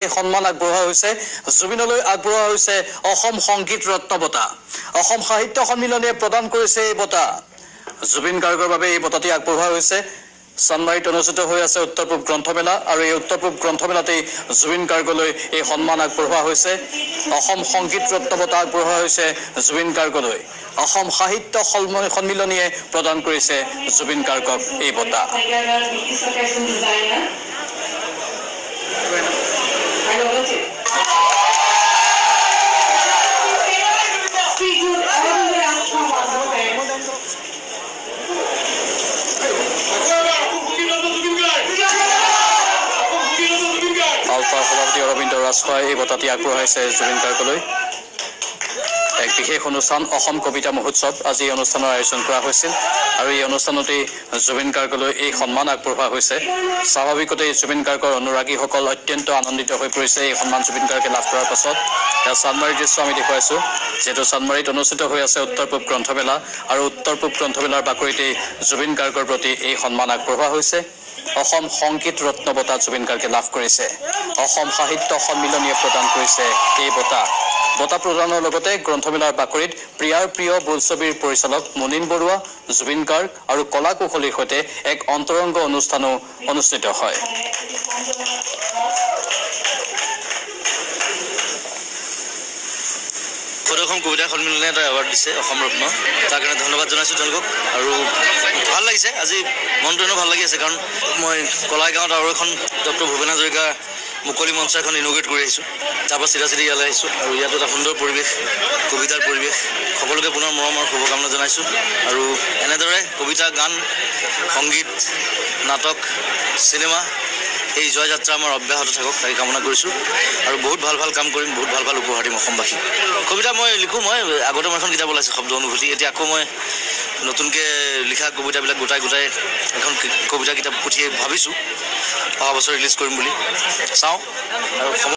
সন্মান আগবঢ়োৱা হৈছে জুবিনলৈ আগবঢ়োৱা হৈছে অসম সংগীত ৰত্ন বঁটা অসম সাহিত্য সন্মিলনে প্ৰদান কৰিছে এই বঁটা জুবিন গাৰ্গৰ বাবে এই বঁটাটি আগবঢ়োৱা হৈছে চানমাৰীত অনুষ্ঠিত হৈ আছে উত্তৰ পূব গ্ৰন্থমেলা আৰু এই উত্তৰ পূব গ্ৰন্থমেলাতে জুবিন গাৰ্গলৈ এই সন্মান আগবঢ়োৱা হৈছে অসম সংগীত ৰত্ন বঁটা আগবঢ়োৱা হৈছে জুবিন গাৰ্গলৈ অসম সাহিত্য সন্মিলনীয়ে প্ৰদান কৰিছে জুবিন গাৰ্গক এই বঁটা আলফা সভাপতি অৰবিন্দ ৰাজখোৱাই এই বঁটাটি আগবঢ়াইছে জুবিন গাৰ্গলৈ এক বিশেষ অনুষ্ঠান অসম কবিতা মহোৎসৱ আজি এই অনুষ্ঠানৰ আয়োজন কৰা হৈছিল আৰু এই অনুষ্ঠানতে জুবিন গাৰ্গলৈ এই সন্মান আগবঢ়োৱা হৈছে স্বাভাৱিকতে জুবিন গাৰ্গৰ অনুৰাগীসকল অত্যন্ত আনন্দিত হৈ পৰিছে এই সন্মান জুবিন গাৰ্গে লাভ কৰাৰ পাছত চানমাৰীৰ দৃশ্য আমি দেখুৱাইছো যেটো চানমাৰীত অনুষ্ঠিত হৈ আছে উত্তৰ পূব গ্ৰন্থমেলা আৰু উত্তৰ পূব গ্ৰন্থমেলাৰ বাকৰিতে জুবিন গাৰ্গৰ প্ৰতি এই সন্মান আগবঢ়োৱা হৈছে অসম সংগীত ৰত্ন বঁটা জুবিন গাৰ্গে লাভ কৰিছে অসম সাহিত্য সন্মিলনীয়ে প্ৰদান কৰিছে এই বঁটা প্ৰদানৰ লগতে গ্ৰন্থমেলাৰ বাকৰিত প্ৰিয়াৰ প্ৰিয় বোলছবিৰ পৰিচালক মুনিন বৰুৱা জুবিন গাৰ্গ আৰু কলা কুশলীৰ সৈতে এক অন্তৰংগ অনুষ্ঠানো অনুষ্ঠিত হয় অসম কবিতা সন্মিলনে এটা এৱাৰ্ড দিছে অসম ৰত্ন তাৰ কাৰণে ধন্যবাদ জনাইছোঁ তেওঁলোকক আৰু ভাল লাগিছে আজি মনটো ভাল লাগি আছে কাৰণ মই কলাইগাঁৱত আৰু এখন ডক্টৰ ভূপেন হাজৰিকা মুকলি মঞ্চ এখন ইনগ্ৰেট কৰি আহিছোঁ তাৰপৰা চিধা ইয়ালৈ আহিছোঁ আৰু ইয়াত এটা সুন্দৰ পৰিৱেশ কবিতাৰ পৰিৱেশ সকলোকে পুনৰ মৰম আৰু শুভকামনা জনাইছোঁ আৰু এনেদৰে কবিতা গান সংগীত নাটক চিনেমা এই জয়যাত্ৰা আমাৰ অব্যাহত থাকক তাকে কামনা কৰিছোঁ আৰু বহুত ভাল কাম কৰিম বহুত ভাল উপহাৰ দিম অসমবাসী কবিতা মই লিখোঁ মই আগতে মই এখন কিতাপ ওলাইছে শব্দ অনুভূতি এতিয়া আকৌ মই নতুনকৈ লিখা কবিতাবিলাক গোটাই এখন কবিতা কিতাপ পুথি ভাবিছোঁ অহা বছৰ ৰিলিজ কৰিম বুলি চাওঁ আৰু